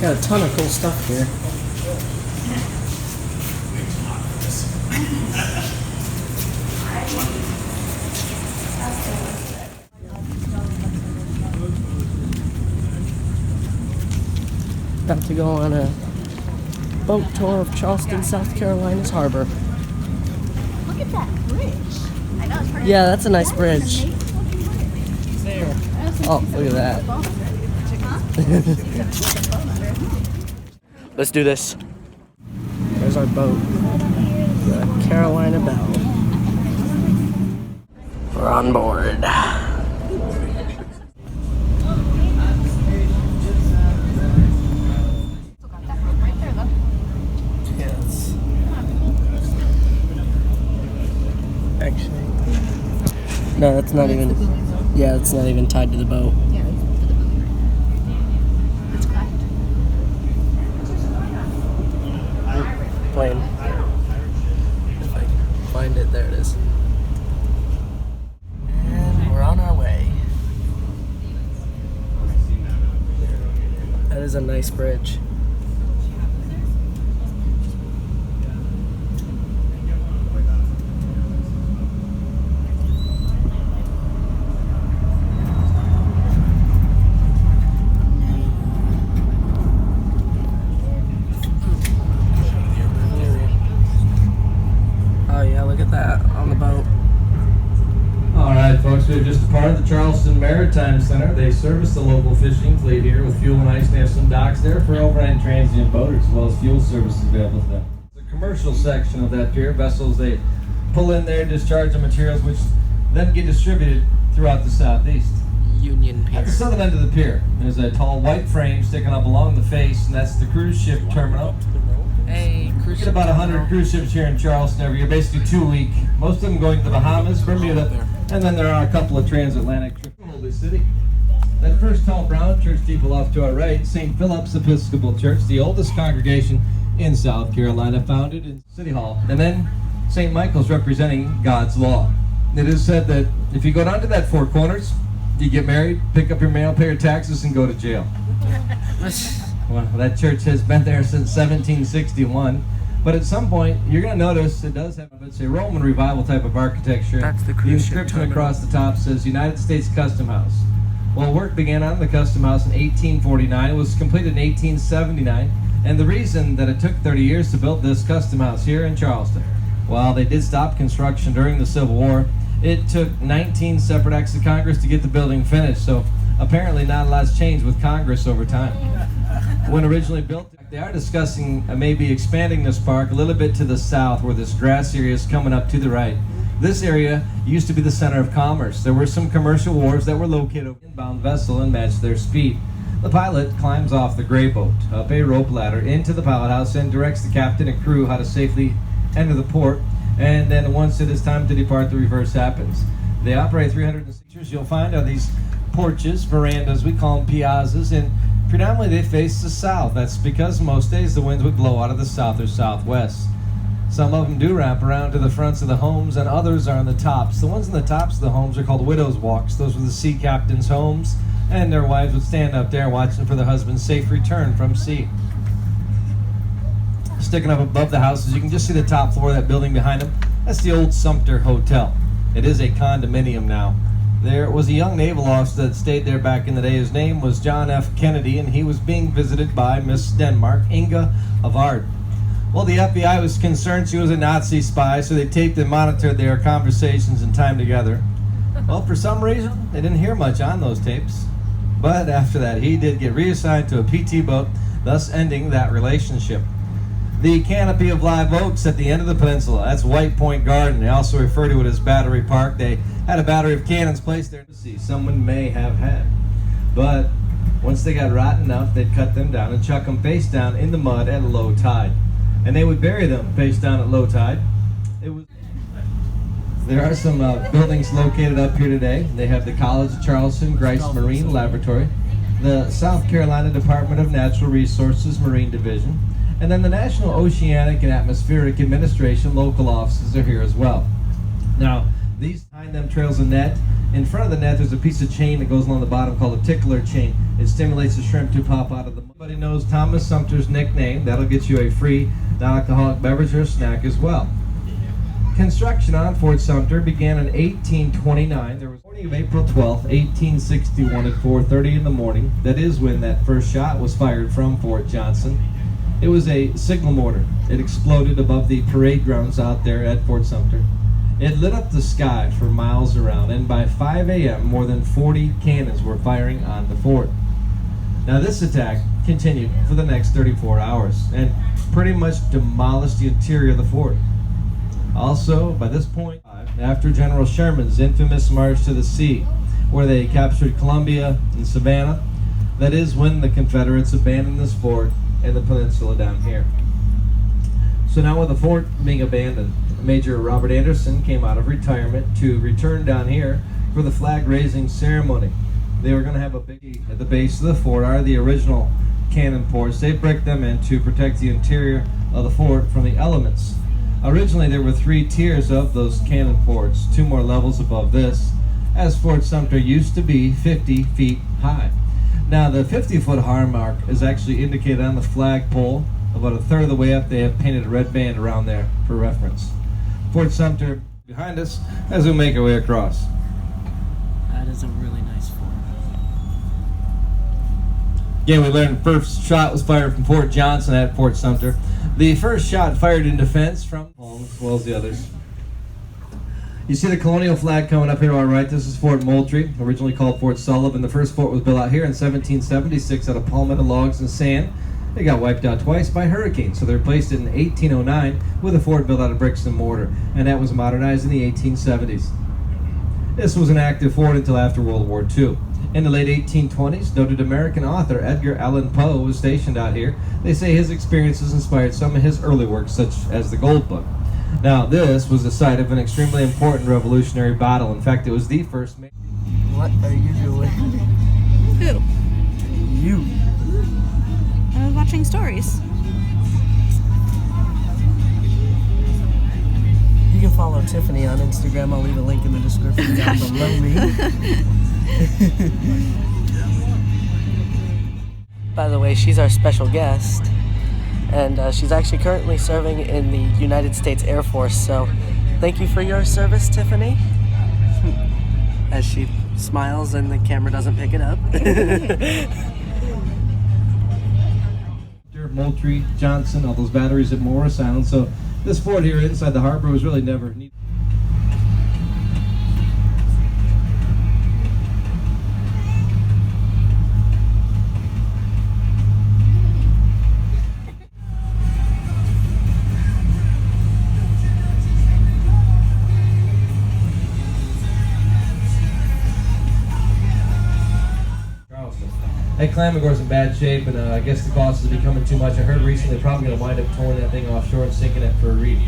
Got a ton of cool stuff here. About to go on a boat tour of Charleston, South Carolina's harbor. Look at that bridge. I know, it's pretty. Yeah, that's a nice bridge. Amazing looking bridge. Oh, look at that. Let's do this. There's our boat, the Carolina Belle. We're on board. Yes. Actually, no, that's not even. Yeah, it's not even tied to the boat. Yeah, to the boat. It's cracked. Plane. If I can find it, there it is. And we're on our way. That is a nice bridge. Oh yeah, look at that on the boat. All right, folks, we're just a part of the Charleston Maritime Center. They service the local fishing fleet here with fuel and ice. They have some docks there for overnight transient boaters, as well as fuel services available to them. The commercial section of that pier, vessels they pull in there, discharge the materials, which then get distributed throughout the southeast. Union Pier. At the southern end of the pier, there's a tall white frame sticking up along the face, and that's the cruise ship terminal. Hey, We cruise get ship about 100 terminal. cruise ships here in Charleston every year, basically 2 a week. Most of them going to the Bahamas, Bermuda, and then there are a couple of transatlantic trips. Holy City. That first tall brown church steeple off to our right, St. Philip's Episcopal Church, the oldest congregation in South Carolina, founded in City Hall. And then St. Michael's, representing God's law. It is said that if you go down to that Four Corners, you get married, pick up your mail, pay your taxes, and go to jail. Well, that church has been there since 1761, but at some point you're going to notice it does have, it's a Roman revival type of architecture. That's the The cruise ship inscription terminal. across the top says United States Custom House. Well, work began on the Custom House in 1849. It was completed in 1879, and the reason that it took 30 years to build this Custom House here in Charleston, while they did stop construction during the Civil War, it took 19 separate acts of Congress to get the building finished. So apparently not a lot's changed with Congress over time. When originally built, they are discussing maybe expanding this park a little bit to the south, where this grass area is coming up to the right. This area used to be the center of commerce. There were some commercial wharves that were located over an inbound vessel and matched their speed. The pilot climbs off the gray boat, up a rope ladder, into the pilot house, and directs the captain and crew how to safely enter the port. And then once it is time to depart, the reverse happens. They operate 306 features. You'll find are these porches, verandas, we call them piazzas, and predominantly they face the south. That's because most days the winds would blow out of the south or southwest. Some of them do wrap around to the fronts of the homes, and others are on the tops. The ones on the tops of the homes are called widows' walks. Those were the sea captains' homes, and their wives would stand up there watching for their husband's safe return from sea. Sticking up above the houses, you can just see the top floor of that building behind them. That's the old Sumter Hotel. It is a condominium now. There was a young naval officer that stayed there back in the day. His name was John F. Kennedy, and he was being visited by Miss Denmark, Inga of Ard. Well, the FBI was concerned she was a Nazi spy, so they taped and monitored their conversations and time together. Well, for some reason, they didn't hear much on those tapes. But after that, he did get reassigned to a PT boat, thus ending that relationship. The canopy of live oaks at the end of the peninsula, that's White Point Garden. They also refer to it as Battery Park. They had a battery of cannons placed there to see someone may have had. But once they got rotten enough, they'd cut them down and chuck them face down in the mud at low tide. And they would bury them face down at low tide. There are some buildings located up here today. They have the College of Charleston Grice Marine Laboratory, the South Carolina Department of Natural Resources Marine Division, and then the National Oceanic and Atmospheric Administration local offices are here as well. Now, These behind them trails a net. In front of the net, there's a piece of chain that goes along the bottom called a tickler chain. It stimulates the shrimp to pop out of the. Everybody knows Thomas Sumter's nickname. That'll get you a free non-alcoholic beverage or snack as well. Construction on Fort Sumter began in 1829. There was morning of April 12th, 1861 at 4:30 in the morning. That is when that first shot was fired from Fort Johnson. It was a signal mortar. It exploded above the parade grounds out there at Fort Sumter. It lit up the sky for miles around, and by 5 a.m. more than 40 cannons were firing on the fort. Now this attack continued for the next 34 hours and pretty much demolished the interior of the fort. Also, by this point, after General Sherman's infamous March to the Sea, where they captured Columbia and Savannah, that is when the Confederates abandoned this fort and the peninsula down here. So now with the fort being abandoned, Major Robert Anderson came out of retirement to return down here for the flag raising ceremony. They were going to have a big at the base of the fort are the original cannon ports. They bricked them in to protect the interior of the fort from the elements. Originally there were 3 tiers of those cannon ports, 2 more levels above this, as Fort Sumter used to be 50 feet high. Now the 50-foot high mark is actually indicated on the flagpole. About a third of the way up, they have painted a red band around there for reference. Fort Sumter behind us as we make our way across. That is a really nice fort. Again, we learned the first shot was fired from Fort Johnson at Fort Sumter. The first shot fired in defense from as well as the others. You see the colonial flag coming up here on our right. This is Fort Moultrie, originally called Fort Sullivan. The first fort was built out here in 1776 out of palmetto logs and sand. It got wiped out twice by hurricanes, so they replaced it in 1809 with a fort built out of bricks and mortar, and that was modernized in the 1870s. This was an active fort until after World War II. In the late 1820s, noted American author Edgar Allan Poe was stationed out here. They say his experiences inspired some of his early works, such as the Gold Book. Now, this was the site of an extremely important Revolutionary battle. In fact, it was the first. What are you doing? Who? You. I was watching stories. You can follow Tiffany on Instagram. I'll leave a link in the description down below me. By the way, she's our special guest, and she's actually currently serving in the United States Air Force, so thank you for your service, Tiffany. As she smiles and the camera doesn't pick it up. Moultrie, Johnson, all those batteries at Morris Island. So this fort here inside the harbor was really never needed. That Clamagor's in bad shape, and I guess the cost is becoming too much. I heard recently they're probably going to wind up towing that thing offshore and sinking it for a reef.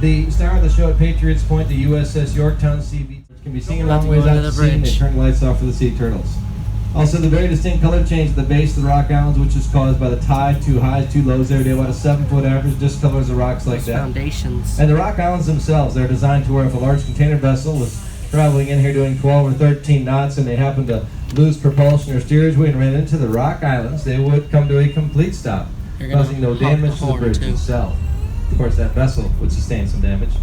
The star of the show at Patriots Point, the USS Yorktown CV, can be seen a long ways out to sea, and they turn the lights off for the sea turtles. Also, the very distinct color change at the base of the Rock Islands, which is caused by the tide, 2 highs, 2 lows there. They have about a 7-foot average, discolors the rocks like that. Foundations. And the Rock Islands themselves, they're designed to where if a large container vessel was traveling in here doing 12 or 13 knots and they happened to lose propulsion or steerage and ran into the Rock Islands, they would come to a complete stop, causing no damage to the bridge itself. Of course, that vessel would sustain some damage.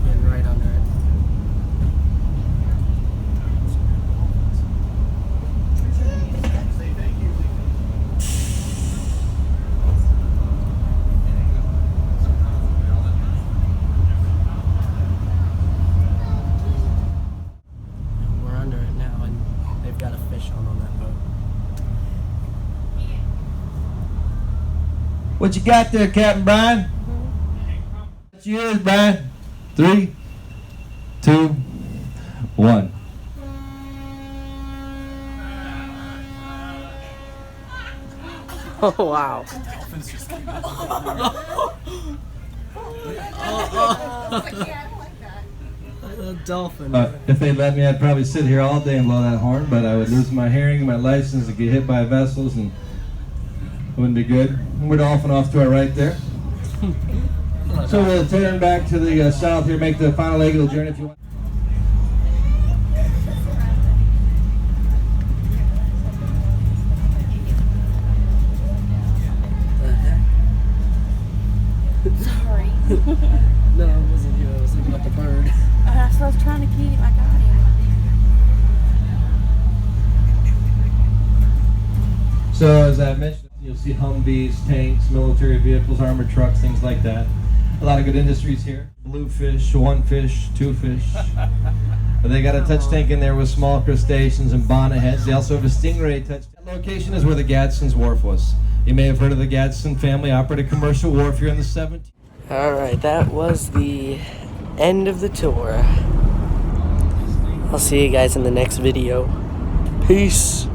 And right under it. We're under it now, and they've got a fish on that boat. What you got there, Captain Brian? That's yours, Brian. 3, 2, 1. Oh, wow. A dolphin. If they let me, I'd probably sit here all day and blow that horn, but I would lose my hearing, my license, and get hit by vessels, and Wouldn't be good. We're dolphin off to our right there. So we'll turn back to the south here, make the final leg of the journey if you want. Sorry. No, it wasn't you. I was looking at the bird. That's what I was trying to keep. I got him. So as I mentioned, you'll see Humvees, tanks, military vehicles, armored trucks, things like that. A lot of good industries here. Bluefish, one fish, two fish. But they got a touch tank in there with small crustaceans and bonnetheads. They also have a stingray touch. That location is where the Gadsden's Wharf was. You may have heard of the Gadsden family, operated a commercial wharf here in the 70s. Alright, that was the end of the tour. I'll see you guys in the next video. Peace.